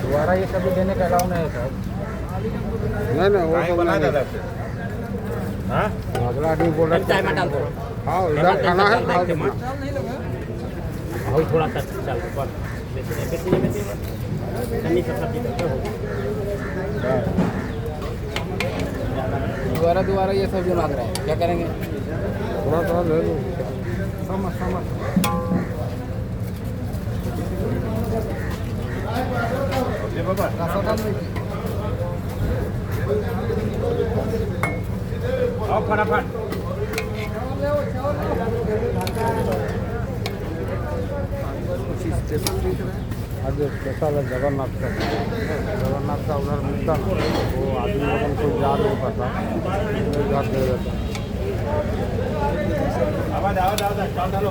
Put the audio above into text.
दोबारा ये सब्जी देने का अलाउ नहीं है साहब। नहीं नहीं वो काय सब बना नहीं। दादा फिर हाँ अगला आदमी बोल रहा चाय में डाल दो। हाँ इधर खाना है खाओ तुम। और थोड़ा सा चल बस चन्नी सब सब्जी करते हो। दोबारा ये सब्जी मांग रहे हैं, क्या करेंगे? थोड़ा थोड़ा ले लो। समझ ये बाबा आओ फटाफट आज स्पेशल है जगन्नाथ का उधर मिलता ना वो आदमी लोगों को जा नहीं पाता घर दे देता। आवाज आवाज आवाज चाल डालो